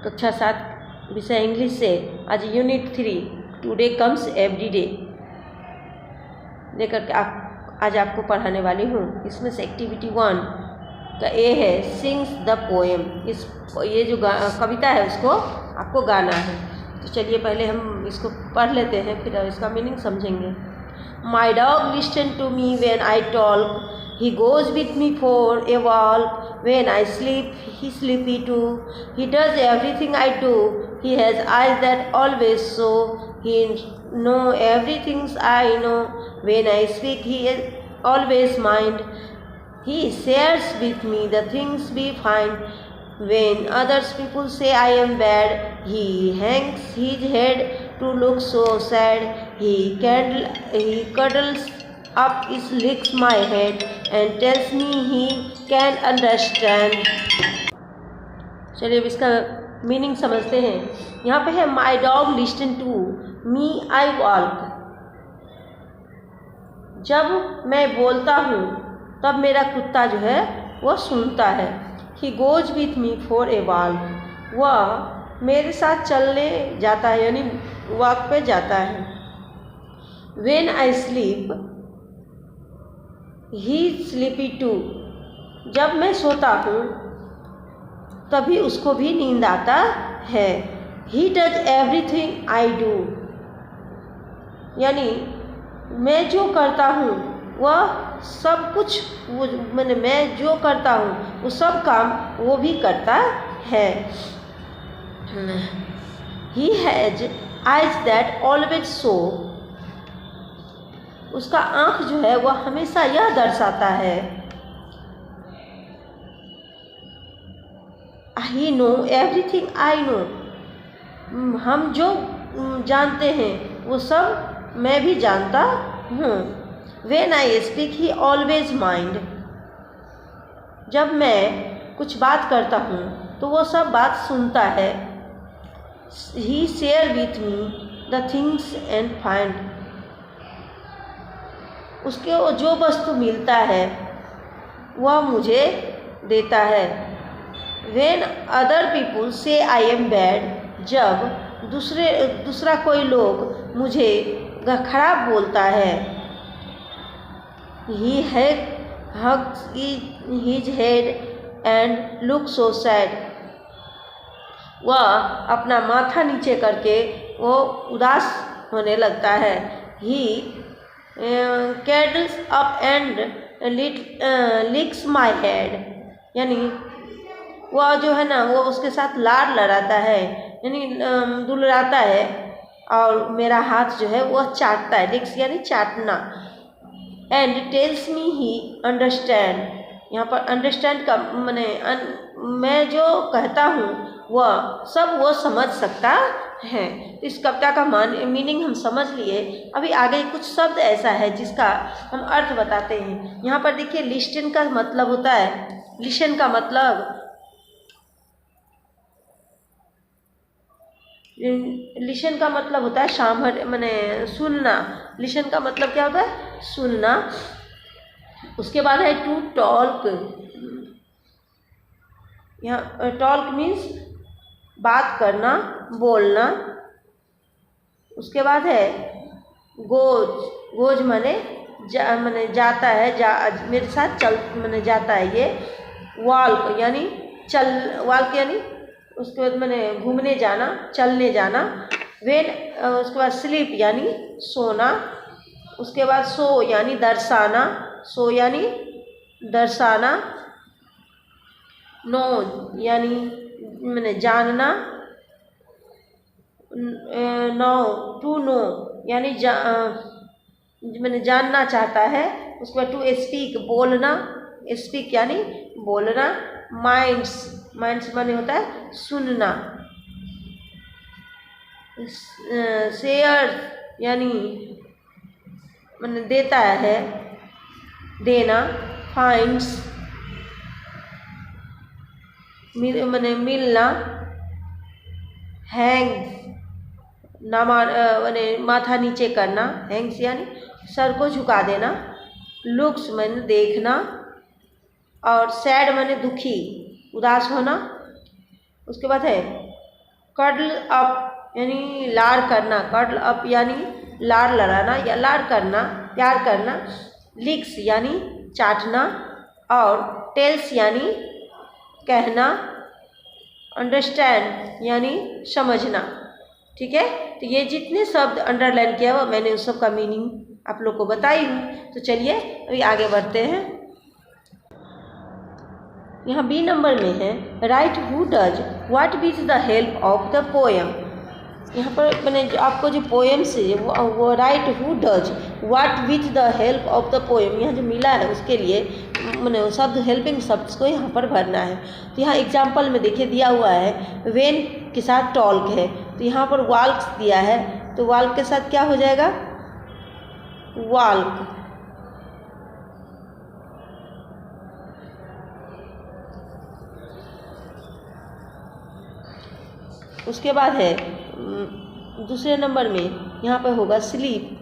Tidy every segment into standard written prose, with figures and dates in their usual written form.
कक्षा 7 विषय इंग्लिश से आज unit 3 today comes every day लेकर के आज आपको पढ़ाने वाली हूँ। इसमें से एक्टिविटी 1 का ए है सिंग्स द पोएम। ये जो कविता है उसको आपको गाना है। तो चलिए पहले हम इसको पढ़ लेते हैं, फिर इसका मीनिंग समझेंगे। My dog listen to me when I talk, he goes with me for a walk. When I sleep, he sleepy too. He does everything I do. He has eyes that always show. He know everything I know. When I speak, he is always mind. He shares with me the things we find. When others people say I am bad, he hangs his head to look so sad. He cuddles up his licks my head and tells me he can understand. चलिए अब इसका meaning समझते हैं। यहाँ पे है my dog listen to me I walk. जब मैं बोलता हूँ तब मेरा कुत्ता जो है वह सुनता है। He goes with me for a walk, वह मेरे साथ चलने जाता है यानी वॉक पे जाता है। When I sleep he sleepy too, जब मैं सोता हूँ तभी उसको भी नींद आता है। He does everything I do, यानी मैं जो करता हूँ वह सब कुछ मैं जो करता हूँ वो सब काम वो भी करता है। He has eyes that always show, उसका आँख जो है वह हमेशा यह दर्शाता है। ही नो एवरीथिंग आई नो, हम जो जानते हैं वो सब मैं भी जानता हूँ। When I speak he always mind, जब मैं कुछ बात करता हूँ तो वो सब बात सुनता है। He share with me the things and find, उसके जो वस्तु मिलता है वह मुझे देता है। When other people say I am bad, जब दूसरा कोई लोग मुझे खराब बोलता है। He hugs his head and looks so sad, वह अपना माथा नीचे करके वो उदास होने लगता है। He cuddles up and licks my head, यानी वह जो है ना वो उसके साथ लाड लड़ाता है यानी दुलराता है और मेरा हाथ जो है वह चाटता है। लिक्स यानी चाटना। And tells me he understand, यहाँ पर अंडरस्टैंड का माने मैं जो कहता हूँ वह सब वो समझ सकता है। इस कविता का मीनिंग हम समझ लिए। अभी आगे कुछ शब्द ऐसा है जिसका हम अर्थ बताते हैं। यहाँ पर देखिए लिस्टन का मतलब होता है, लिसन का मतलब लिसन का मतलब होता है सामर माने सुनना। लिसन का मतलब क्या होता है? सुनना। उसके बाद है टू टॉक, यहाँ टॉक मीन्स बात करना, बोलना। उसके बाद है गोज, गोज माने जाता है, मेरे साथ चल माने जाता है। ये वॉल्क यानी वॉल्क यानी उसके बाद मैंने घूमने जाना, चलने जाना। वेन उसके बाद स्लीप यानी सोना। उसके बाद सो यानी दर्शाना, सो यानी दर्शाना। नो यानी मैंने जानना। नो टू नो यानी मैंने जानना चाहता है। उसके बाद टू स्पीक बोलना, स्पीक यानी बोलना। माइंड्स, माइंड्स माने होता है सुनना। शेयर यानी मैंने देता है, देना। फाइंड्स मैंने मिलना। हैंग्स मैंने माथा नीचे करना, हैंग्स यानी सर को झुका देना। लुक्स मैंने देखना और सैड मैंने दुखी, उदास होना। उसके बाद है कर्डल अप यानी लाड़ करना, कर्डल अप यानी लाड़ लड़ाना या लाड़ करना, प्यार करना, लिक्स यानी चाटना, और टेल्स यानी कहना, अंडरस्टैंड यानी समझना। ठीक है, तो ये जितने शब्द अंडरलाइन किया हुआ मैंने उस सब का मीनिंग आप लोग को बताई हूँ। तो चलिए अभी आगे बढ़ते हैं। यहाँ बी नंबर में है right who does what with the help of the poem. यहाँ पर मैंने आपको जो पोएम से वो right who does what with the help of the poem यहाँ जो मिला है उसके लिए मैंने शब्द हेल्पिंग शब्द को यहाँ पर भरना है। तो यहाँ एग्जाम्पल में देखिए दिया हुआ है वेन के साथ टॉल्क है, तो यहाँ पर वाल्क्स दिया है, तो वाल्क के साथ क्या हो जाएगा वाल्क। उसके बाद है दूसरे नंबर में यहाँ पर होगा स्लीप,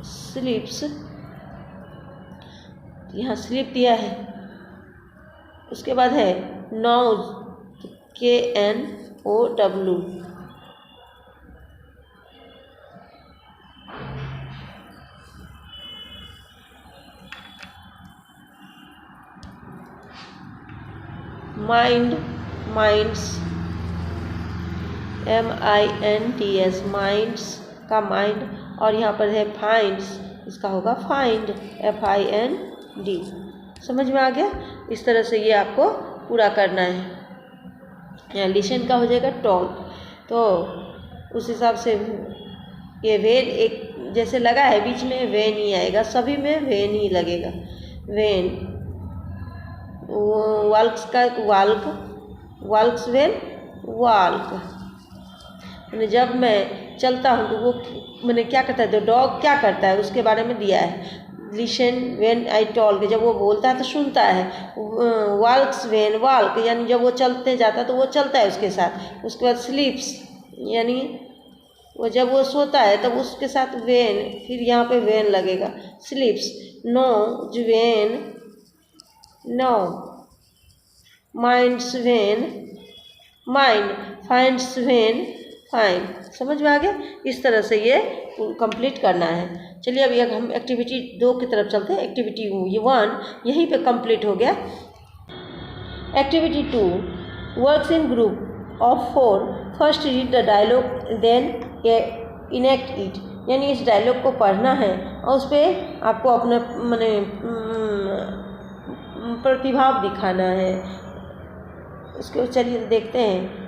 स्लीप्स, यहाँ स्लीप दिया है। उसके बाद है नॉज, KNOW, mind, minds, MINDS, minds का माइंड, और यहाँ पर है फाइंड्स, इसका होगा फाइंड, FIND। समझ में आ गया? इस तरह से ये आपको पूरा करना है। यहाँ लिसन का हो जाएगा टॉल्क, तो उस हिसाब से ये वेन एक जैसे लगा है बीच में वेन ही आएगा, सभी में वेन ही लगेगा। वेन, वाल्क्स का वाल्क, वाल्क्स वेन वाल्क। मैंने जब मैं चलता हूँ तो वो मैंने क्या करता है, तो डॉग क्या करता है उसके बारे में दिया है। लिसन व्हेन आई टॉल्क, जब वो बोलता है तो सुनता है। वाल्क्स व्हेन वाल्क यानी जब वो चलते जाता है तो वो चलता है उसके साथ। उसके बाद स्लीप्स यानी वो जब वो सोता है तब उसके साथ वेन, फिर यहाँ पे वेन लगेगा sleeps. Know when know, minds when mind, finds when find. समझ में आ गया? इस तरह से ये कंप्लीट करना है। चलिए अभी हम एक्टिविटी 2 की तरफ चलते हैं। एक्टिविटी 1 यहीं पे कंप्लीट हो गया। Activity 2 works in group of 4, first read the dialogue then enact it, यानी इस डायलॉग को पढ़ना है और उस पर आपको अपना माने प्रतिभाव दिखाना है। उसको चलिए देखते हैं।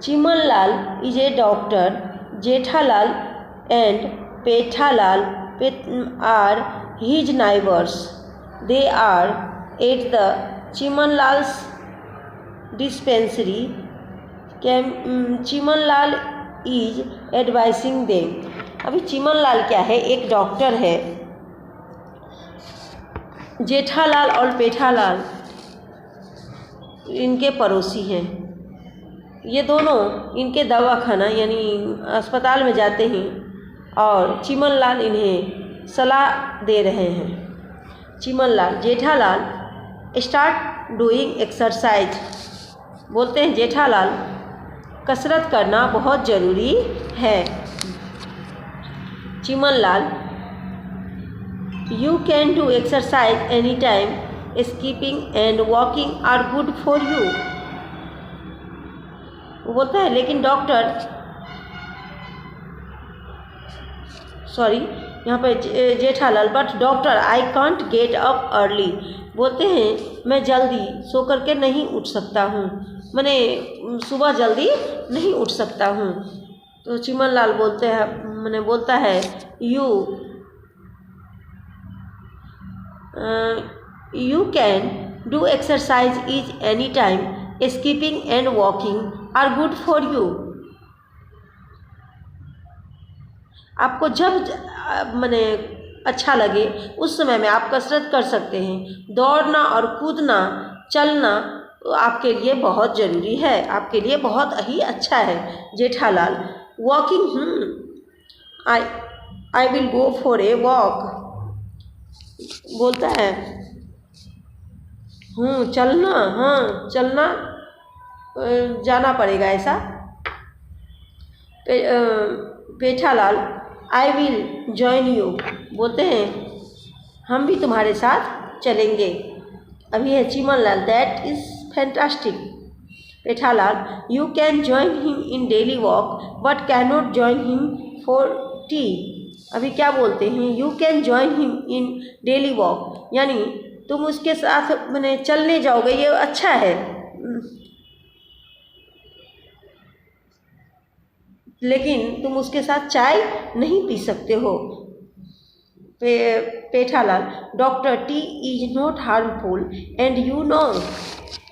Chimanlal is a doctor, Jethalal and Pethalal are his neighbors. They are at the Chimanlal's dispensary. Chimanlal is advising them. अभी चिमनलाल क्या है, एक डॉक्टर है। जेठालाल और पेठालाल इनके पड़ोसी हैं। ये दोनों इनके दवाखाना यानी अस्पताल में जाते हैं और चिमनलाल इन्हें सलाह दे रहे हैं। Chimanlal, Jethalal start doing exercise, बोलते हैं जेठालाल कसरत करना बहुत ज़रूरी है। Chimanlal, you can do exercise any time, skipping and walking are good for you. वो बोलता है लेकिन डॉक्टर, सॉरी यहाँ पे Jethalal, but doctor I can't get up early, बोलते हैं मैं जल्दी सो करके नहीं उठ सकता हूँ, मैंने सुबह जल्दी नहीं उठ सकता हूँ। तो चिमनलाल बोलते हैं, मैंने बोलता है you can do exercise is any time, skipping and walking are good for you. आपको जब मैंने अच्छा लगे उस समय में आप कसरत कर सकते हैं। दौड़ना और कूदना, चलना आपके लिए बहुत ज़रूरी है, आपके लिए बहुत ही अच्छा है। Jethalal, walking, I will go for a walk, बोलता है चलना, हाँ चलना, जाना पड़ेगा ऐसा। Pethalal I will join you, बोलते हैं हम भी तुम्हारे साथ चलेंगे। अभी है Chimanlal that is fantastic. Pethalal you can join him in daily walk but can not join him for tea. अभी क्या बोलते हैं, you can join him in daily walk, यानी तुम उसके साथ मैंने चलने जाओगे, ये अच्छा है, लेकिन तुम उसके साथ चाय नहीं पी सकते हो। Pethalal doctor tea is not harmful and you know.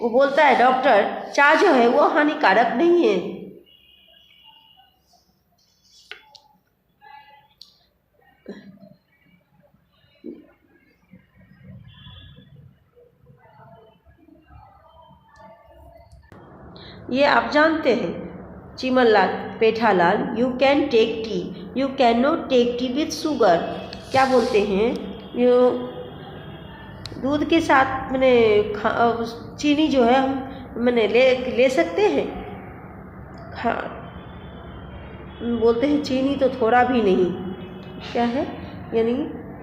वो बोलता है डॉक्टर चाय जो है वो हानिकारक नहीं है। ये आप जानते हैं। Chimanlal Pethalal you can take tea, you can not take tea with sugar. क्या बोलते हैं, यो दूध के साथ मैंने चीनी जो है हम मैंने ले सकते हैं, बोलते हैं चीनी तो थोड़ा भी नहीं। क्या है, यानी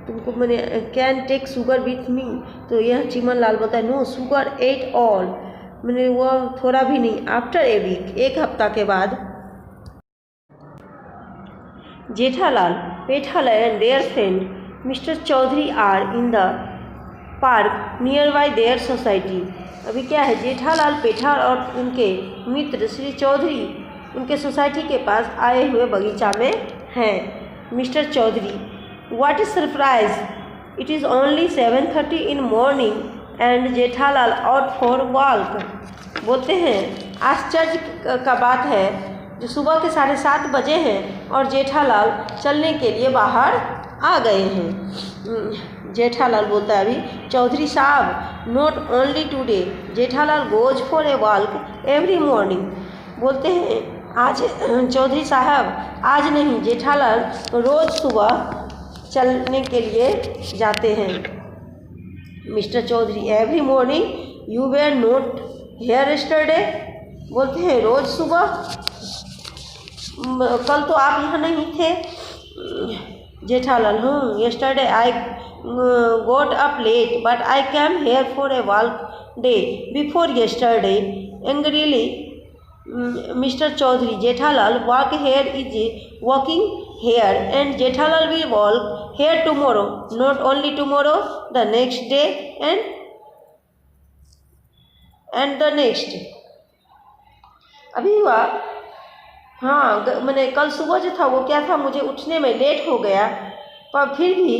तुमको मैंने can take sugar with me, तो यह चिमनलाल बोलता है नो शुगर एट ऑल, मैंने वो थोड़ा भी नहीं। आफ्टर ए वीक, एक हफ्ता के बाद। Jethalal Pethalal and their friend mister Chaudhary are in the park nearby their society. अभी क्या है, जेठालाल पेठाल और उनके मित्र श्री चौधरी उनके सोसाइटी के पास आए हुए बगीचा में हैं। Mister Chaudhary what is surprise, it is only 7:30 in morning and Jethalal out for walk. बोलते हैं आश्चर्य का बात है जो सुबह के 7:30 बजे हैं और जेठालाल चलने के लिए बाहर आ गए हैं। जेठालाल बोलता है अभी चौधरी साहब not only today, Jethalal goes for a walk every morning. बोलते हैं आज चौधरी साहब आज नहीं, जेठालाल रोज़ सुबह चलने के लिए जाते हैं। Mister Chaudhary every morning you were not here yesterday. बोलते हैं रोज़ सुबह, कल तो आप यहाँ नहीं थे। Jethalal yesterday I got up late but I came here for a walk day before yesterday angrily. Mister Chaudhary Jethalal walk here is walking here and Jethalal will walk here tomorrow, not only tomorrow the next day and the next. अभी हुआ, हाँ मैंने कल सुबह जो था वो क्या था, मुझे उठने में लेट हो गया, पर फिर भी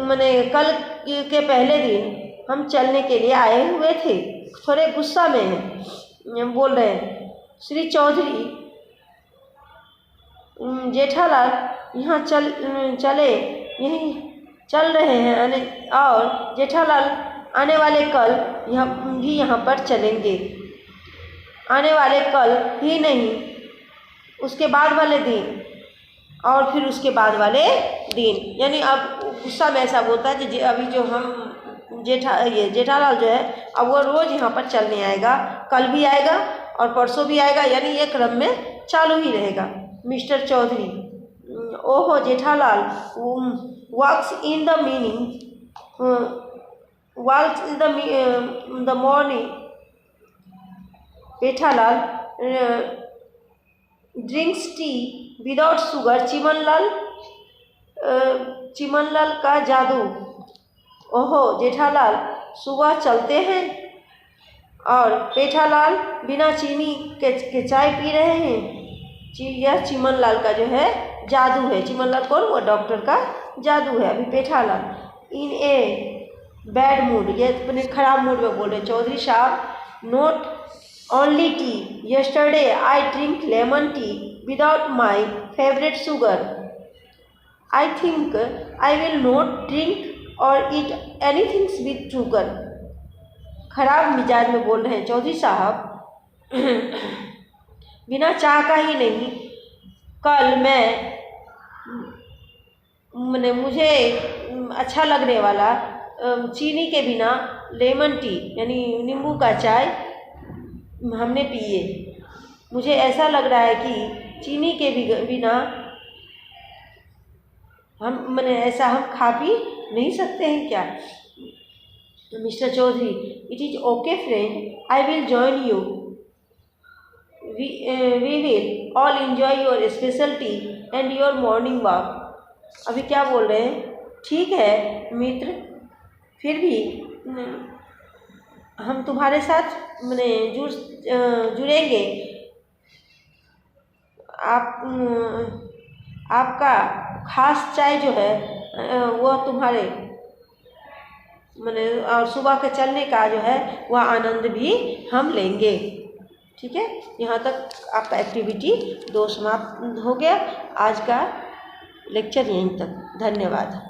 मैंने कल के पहले दिन हम चलने के लिए आए हुए थे। थोड़े गुस्सा में हैं, बोल रहे हैं श्री चौधरी जेठालाल यहाँ चले यहीं चल रहे हैं और जेठालाल आने वाले कल यहाँ पर चलेंगे। आने वाले कल ही नहीं, उसके बाद वाले दिन और फिर उसके बाद वाले दिन, यानी अब गुस्सा में ऐसा बोलता है कि अभी जो हम जेठालाल जो है अब वो रोज़ यहाँ पर चलने आएगा, कल भी आएगा और परसों भी आएगा, यानी ये क्रम में चालू ही रहेगा। मिस्टर चौधरी ओहो Jethalal walks in the morning. Pethalal drinks tea without sugar. Chimanlal का जादू। ओहो जेठालाल सुबह चलते हैं और पेठालाल बिना चीनी के चाय पी रहे हैं। यह चिमनलाल का जो है जादू है। चिमनलाल कौन, वो डॉक्टर का जादू है। अभी पेठालाल इन ए बैड मूड, ये अपने खराब मूड में बोल रहे चौधरी साहब note only T, yesterday I drink lemon tea without my favorite sugar. I think I will not drink or eat anything with sugar. खराब मिजाज में बोल रहे हैं चौधरी साहब बिना चाह का ही नहीं, कल मैं मैंने मुझे अच्छा लगने वाला चीनी के बिना लेमन टी यानी नींबू का चाय हमने पिए। मुझे ऐसा लग रहा है कि चीनी के बिना ऐसा हम खा पी नहीं सकते हैं क्या? Mister Chaudhary, it is okay friend, I will join you, we will all enjoy your special tea and your morning walk. अभी क्या बोल रहे हैं? ठीक है मित्र, फिर भी हम तुम्हारे साथ जुड़ेंगे। आपका खास चाय जो है वह तुम्हारे और सुबह के चलने का जो है वह आनंद भी हम लेंगे। ठीक है, यहाँ तक आपका एक्टिविटी 2 समाप्त हो गया। आज का लेक्चर यहीं तक। धन्यवाद।